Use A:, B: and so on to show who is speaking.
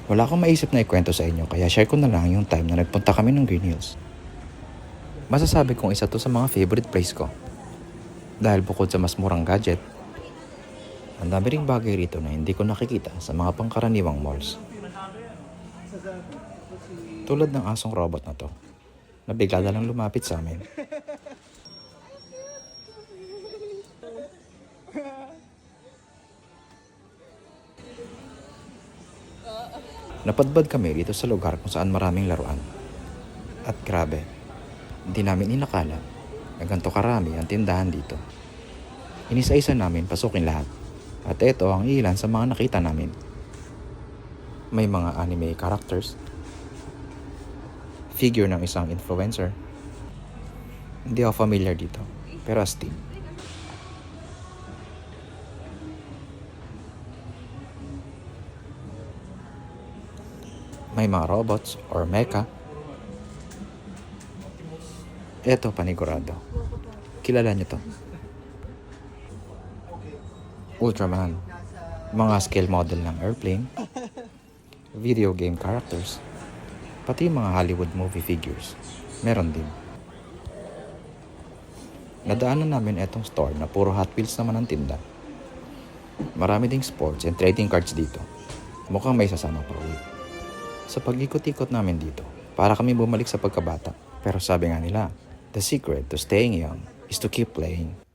A: Wala akong maisip na ikwento sa inyo kaya share ko na lang yung time na nagpunta kami ng Green Hills. Masasabi kong isa to sa mga favorite place ko. Dahil bukod sa mas murang gadget, ang dami ring bagay rito na hindi ko nakikita sa mga pangkaraniwang malls. Tulad ng asong robot na to, na bigla na lang lumapit sa amin. Napadbad kami dito sa lugar kung saan maraming laruan. At grabe, hindi namin inakala na ganito karami ang tindahan dito. Inisa-isa namin pasukin lahat. At ito ang ilan sa mga nakita namin. May mga anime characters, figure ng isang influencer. Hindi ako familiar dito, pero astig. May mga robots or mecha. Eto panigurado. Kilala niyo to. Ultraman. Mga scale model ng airplane. Video game characters. Pati mga Hollywood movie figures. Meron din. Nadaanan namin etong store na puro Hot Wheels naman ang tinda. Marami ding sports and trading cards dito. Mukhang may sasama pa uwi. Sa pag-ikot-ikot namin dito, para kami bumalik sa pagkabata. Pero sabi nga nila, the secret to staying young is to keep playing.